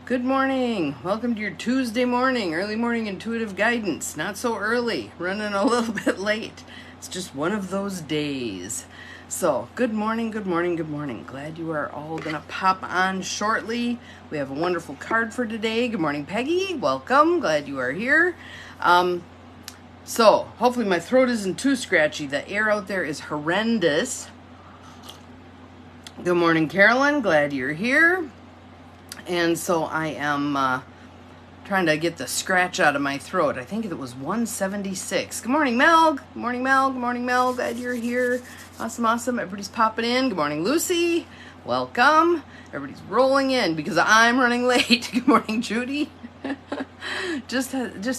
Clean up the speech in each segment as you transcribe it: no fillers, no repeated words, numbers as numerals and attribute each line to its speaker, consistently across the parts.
Speaker 1: Good morning. Welcome to your Tuesday morning, early morning intuitive guidance. Not so early, running a little bit late. It's just one of those days. So, good morning, good morning, good morning. Glad you are all going to pop on shortly. We have a wonderful card for today. Good morning, Peggy. Welcome. Glad you are here. So, hopefully my throat isn't too scratchy. The air out there is horrendous. Good morning, Carolyn. Glad you're here. And so I am trying to get the scratch out of my throat. I think it was 176. Good morning, Mel. Good morning, Mel. Good morning, Mel. Glad you're here. Awesome, awesome. Everybody's popping in. Good morning, Lucy. Welcome. Everybody's rolling in because I'm running late. Good morning, Judy. Just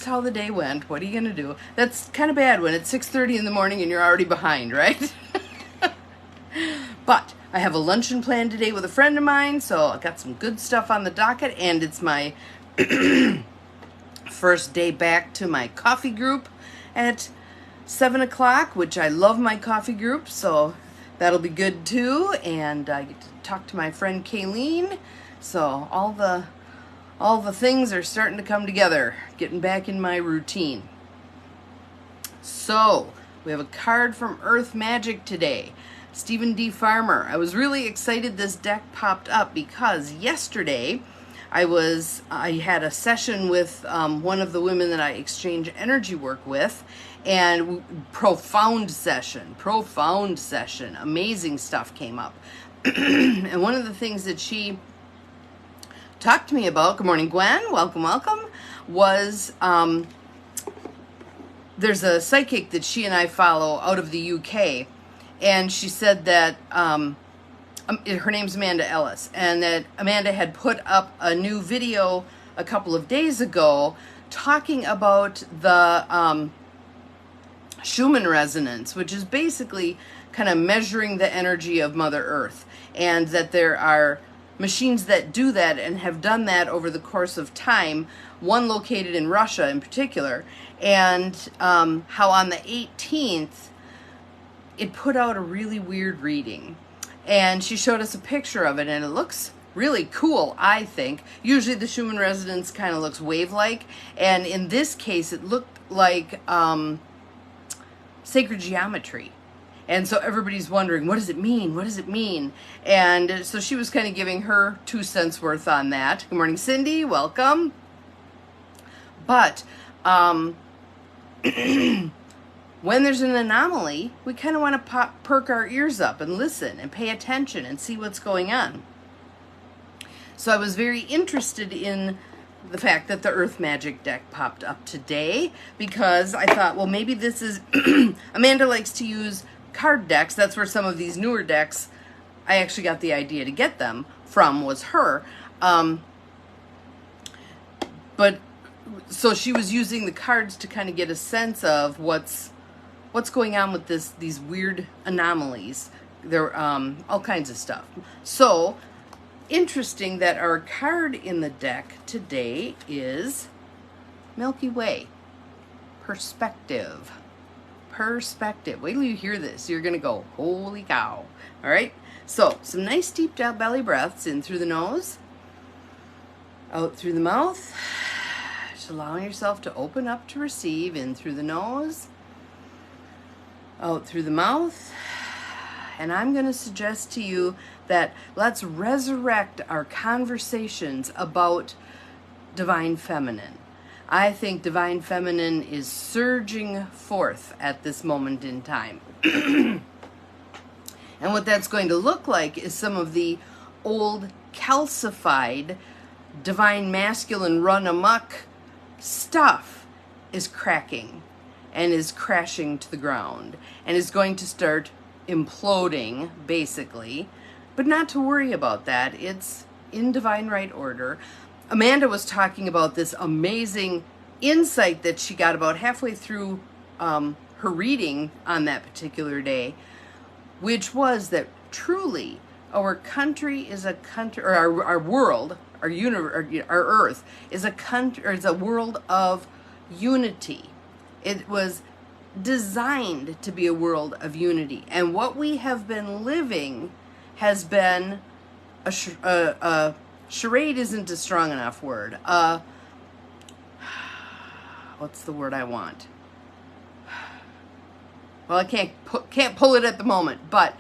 Speaker 1: how the day went. What are you going to do? That's kind of bad when it's 6:30 in the morning and you're already behind, right? But I have a luncheon planned today with a friend of mine, so I got some good stuff on the docket, and it's my first day back to my coffee group at 7 o'clock, which I love my coffee group, so that'll be good too. And I get to talk to my friend Kayleen, so all the things are starting to come together, getting back in my routine. So we have a card from Earth Magic today. Stephen D. Farmer. I was really excited this deck popped up because yesterday I had a session with one of the women that I exchange energy work with, and profound session, amazing stuff came up. And one of the things that she talked to me about, good morning Gwen, welcome, was there's a psychic that she and I follow out of the UK. And she said that her name's Amanda Ellis, and that Amanda had put up a new video a couple of days ago talking about the Schumann resonance, which is basically kind of measuring the energy of Mother Earth, and that there are machines that do that and have done that over the course of time, one located in Russia in particular, and how on the 18th, it put out a really weird reading, and she showed us a picture of it, and it looks really cool, I think. Usually the Schumann resonance kind of looks wave-like, and in this case it looked like sacred geometry. And so everybody's wondering, what does it mean? What does it mean? And so she was kind of giving her 2 cents worth on that. Good morning, Cindy. Welcome. But when there's an anomaly, we kind of want to perk our ears up and listen and pay attention and see what's going on. So I was very interested in the fact that the Earth Magic deck popped up today, because I thought, well, maybe this is Amanda likes to use card decks. That's where some of these newer decks, I actually got the idea to get them from, was her. But so she was using the cards to kind of get a sense of what's going on with these weird anomalies. There all kinds of stuff. So interesting that our card in the deck today is Milky Way. Perspective. Wait till you hear this. You're going to go, holy cow. All right. So some nice deep belly breaths in through the nose, out through the mouth. Just allowing yourself to open up to receive, in through the nose, out through the mouth. And I'm going to suggest to you that let's resurrect our conversations about Divine Feminine. I think Divine Feminine is surging forth at this moment in time. And what that's going to look like is some of the old calcified Divine Masculine run amok stuff is cracking and is crashing to the ground and is going to start imploding, basically. But not to worry about that. It's in divine right order. Amanda was talking about this amazing insight that she got about halfway through her reading on that particular day, which was that truly our country is a country, or our world, our universe, our Earth is a country, or is a world of unity. It was designed to be a world of unity, and what we have been living has been a charade isn't a strong enough word. What's the word I want? Well, I can't pull it at the moment, but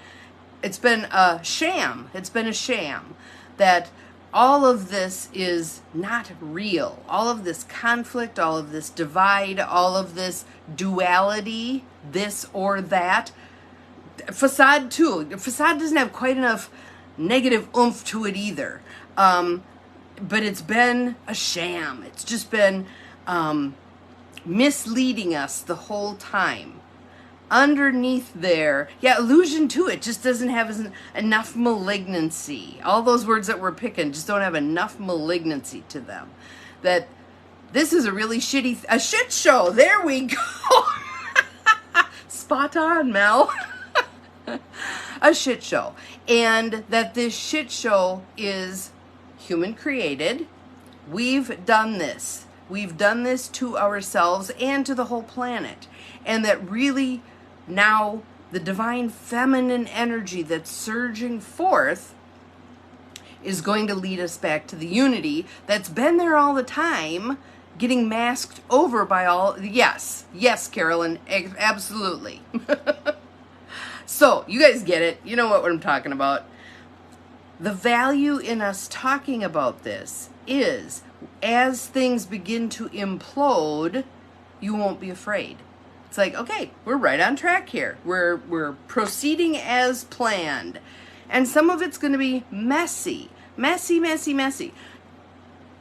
Speaker 1: it's been a sham. It's been a sham that all of this is not real. All of this conflict, all of this divide, all of this duality, this or that. Facade too. Facade doesn't have quite enough negative oomph to it either. But it's been a sham. It's just been misleading us the whole time. Underneath there, illusion too, it just doesn't have enough malignancy. All those words that we're picking just don't have enough malignancy to them. That this is a really a shit show. There we go. Spot on, Mel. A shit show. And that this shit show is human created. We've done this. We've done this to ourselves and to the whole planet. And that really now the divine feminine energy that's surging forth is going to lead us back to the unity that's been there all the time, getting masked over by all. Yes, Carolyn, absolutely. So you guys get it. You know what I'm talking about. The value in us talking about this is as things begin to implode, you won't be afraid. It's like, okay, we're right on track here. We're proceeding as planned. And some of it's going to be messy. Messy.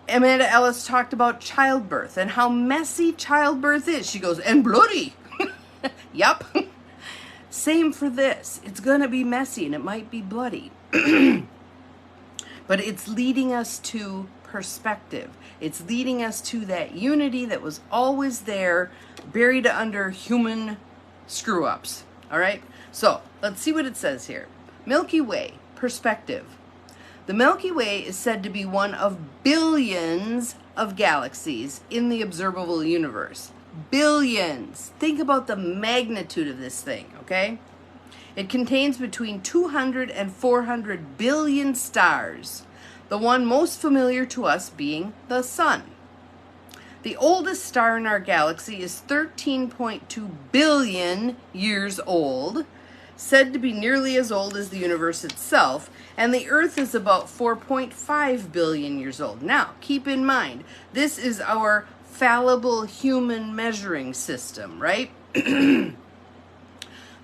Speaker 1: Amanda Ellis talked about childbirth and how messy childbirth is. She goes, and bloody. Yep. Same for this. It's going to be messy and it might be bloody. But it's leading us to perspective. It's leading us to that unity that was always there, buried under human screw-ups. All right? So, let's see what it says here. Milky Way, perspective. The Milky Way is said to be one of billions of galaxies in the observable universe. Billions. Think about the magnitude of this thing, okay? It contains between 200 and 400 billion stars, the one most familiar to us being the Sun. The oldest star in our galaxy is 13.2 billion years old, said to be nearly as old as the universe itself, and the Earth is about 4.5 billion years old. Now, keep in mind, this is our fallible human measuring system, right?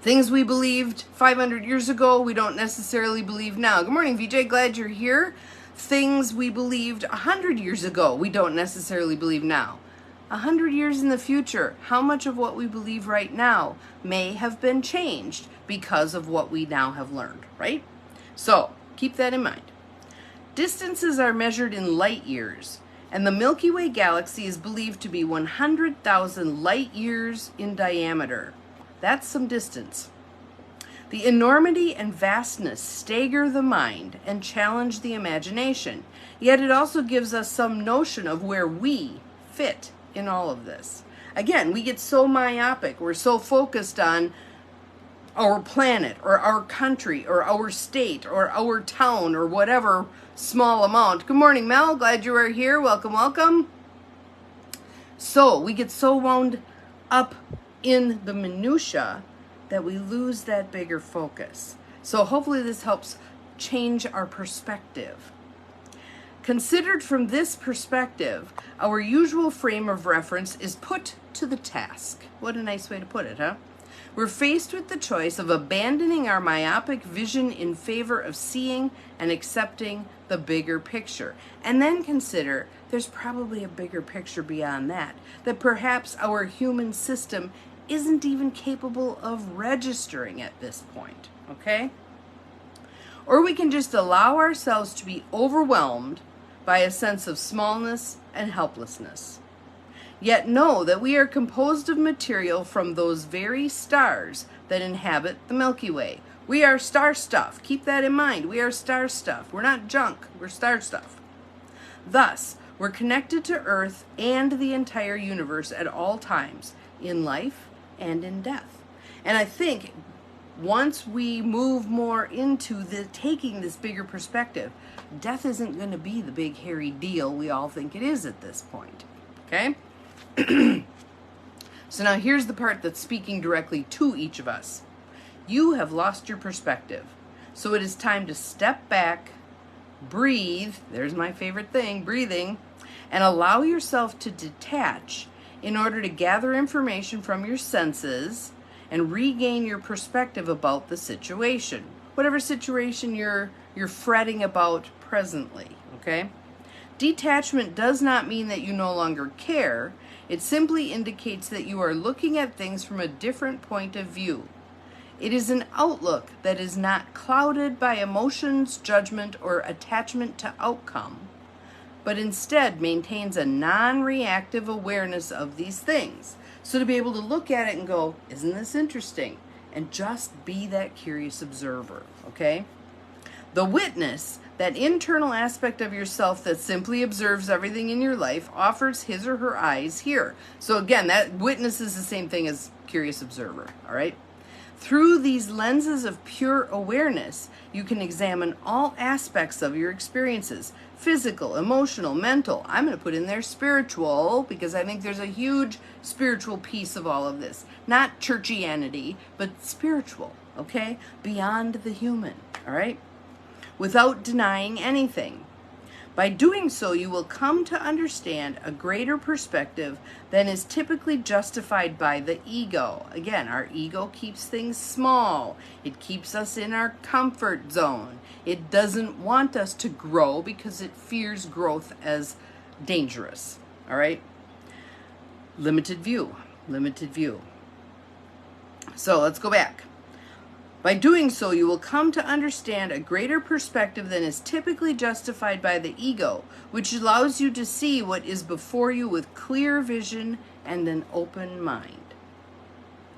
Speaker 1: Things we believed 500 years ago, we don't necessarily believe now. Good morning, VJ. Glad you're here. Things we believed 100 years ago, we don't necessarily believe now. 100 years in the future, how much of what we believe right now may have been changed because of what we now have learned, right? So, keep that in mind. Distances are measured in light years, and the Milky Way galaxy is believed to be 100,000 light years in diameter. That's some distance. The enormity and vastness stagger the mind and challenge the imagination, yet it also gives us some notion of where we fit in all of this. Again, we get so myopic, we're so focused on our planet or our country or our state or our town or whatever small amount. Good morning, Mel. Glad you are here. Welcome, welcome. So we get so wound up in the minutia that we lose that bigger focus. So hopefully this helps change our perspective. Considered from this perspective, our usual frame of reference is put to the task. What a nice way to put it, huh? We're faced with the choice of abandoning our myopic vision in favor of seeing and accepting the bigger picture. And then consider there's probably a bigger picture beyond that, that perhaps our human system isn't even capable of registering at this point, okay? Or we can just allow ourselves to be overwhelmed by a sense of smallness and helplessness. Yet know that we are composed of material from those very stars that inhabit the Milky Way. We are star stuff. Keep that in mind. We are star stuff. We're not junk. We're star stuff. Thus, we're connected to Earth and the entire universe at all times, in life and in death. And I think once we move more into the taking this bigger perspective, death isn't going to be the big hairy deal we all think it is at this point. Okay? So now here's the part that's speaking directly to each of us. You have lost your perspective. So it is time to step back, breathe, there's my favorite thing, breathing, and allow yourself to detach in order to gather information from your senses and regain your perspective about the situation. Whatever situation you're fretting about presently, okay? Detachment does not mean that you no longer care. It simply indicates that you are looking at things from a different point of view. It is an outlook that is not clouded by emotions, judgment, or attachment to outcome, but instead maintains a non-reactive awareness of these things. So to be able to look at it and go, isn't this interesting? And just be that curious observer, okay? The witness, that internal aspect of yourself that simply observes everything in your life, offers his or her eyes here. So again, that witness is the same thing as curious observer, all right? Through these lenses of pure awareness, you can examine all aspects of your experiences, physical, emotional, mental. I'm going to put in there spiritual because I think there's a huge spiritual piece of all of this. Not churchianity, but spiritual, okay? Beyond the human, all right? Without denying anything. By doing so, you will come to understand a greater perspective than is typically justified by the ego. Again, our ego keeps things small. It keeps us in our comfort zone. It doesn't want us to grow because it fears growth as dangerous. All right? Limited view. Limited view. So let's go back. By doing so, you will come to understand a greater perspective than is typically justified by the ego, which allows you to see what is before you with clear vision and an open mind.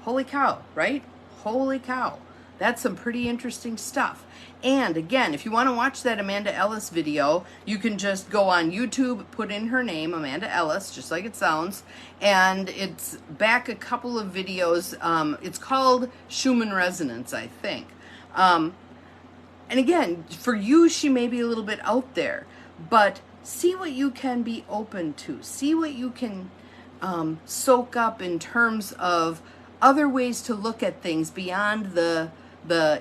Speaker 1: Holy cow, right? Holy cow. That's some pretty interesting stuff. And again, if you want to watch that Amanda Ellis video, you can just go on YouTube, put in her name, Amanda Ellis, just like it sounds, and it's back a couple of videos. It's called Schumann Resonance, I think. And again, for you, she may be a little bit out there, but see what you can be open to. See what you can soak up in terms of other ways to look at things beyond the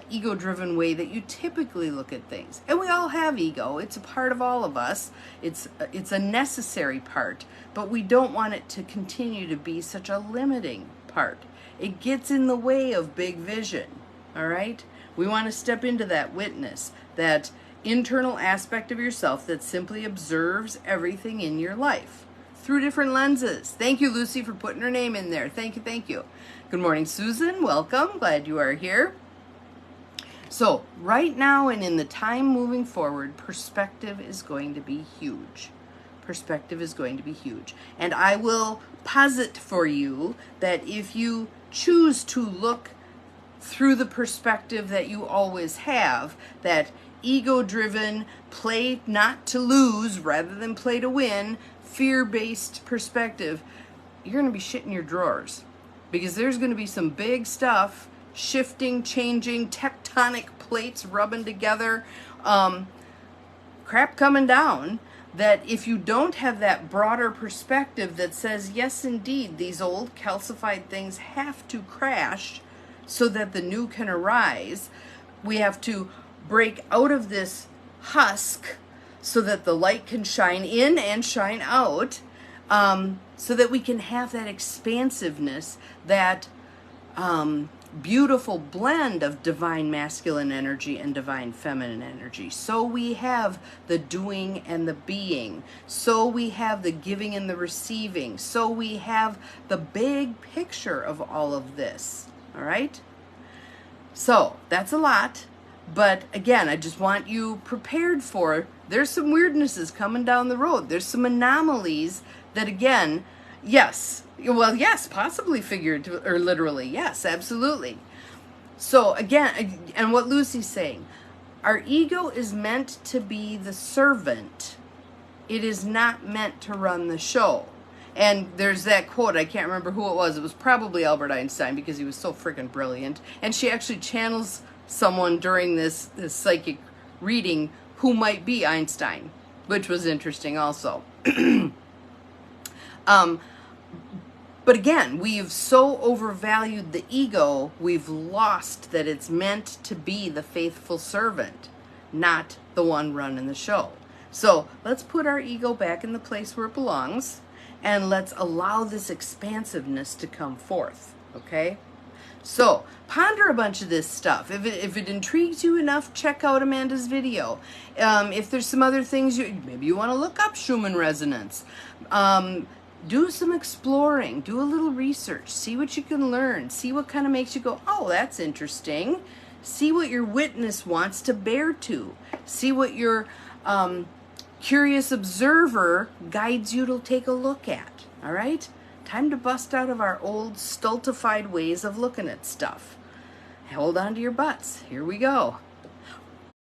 Speaker 1: ego-driven way that you typically look at things. And we all have ego. It's a part of all of us. It's a necessary part, but we don't want it to continue to be such a limiting part. It gets in the way of big vision, all right? We want to step into that witness, that internal aspect of yourself that simply observes everything in your life through different lenses. Thank you, Lucy, for putting her name in there. Thank you, thank you. Good morning, Susan. Welcome. Glad you are here. So right now and in the time moving forward, perspective is going to be huge. Perspective is going to be huge. And I will posit for you that if you choose to look through the perspective that you always have, that ego-driven, play not to lose rather than play to win, fear-based perspective, you're going to be shitting your drawers. Because there's going to be some big stuff shifting, changing, tectonic plates rubbing together, crap coming down, that if you don't have that broader perspective that says, yes, indeed, these old calcified things have to crash so that the new can arise. We have to break out of this husk so that the light can shine in and shine out, so that we can have that expansiveness, that beautiful blend of divine masculine energy and divine feminine energy. So we have the doing and the being. So we have the giving and the receiving. So we have the big picture of all of this. All right? So that's a lot. But again, I just want you prepared for, there's some weirdnesses coming down the road. There's some anomalies that, again, yes, well, yes, possibly figuratively or literally. Yes, absolutely. So again, and what Lucy's saying, our ego is meant to be the servant. It is not meant to run the show. And there's that quote, I can't remember who it was probably Albert Einstein, because he was so freaking brilliant. And she actually channels someone during this psychic reading who might be Einstein, which was interesting also. But again, we've so overvalued the ego, we've lost that it's meant to be the faithful servant, not the one running the show. So let's put our ego back in the place where it belongs, and let's allow this expansiveness to come forth, okay? So ponder a bunch of this stuff. If it intrigues you enough, check out Amanda's video. If there's some other things, maybe you want to look up Schumann resonance. Do some exploring, do a little research, see what you can learn, see what kind of makes you go, oh, that's interesting. See what your witness wants to bear to. See what your curious observer guides you to take a look at, all right? Time to bust out of our old stultified ways of looking at stuff. Hold on to your butts. Here we go.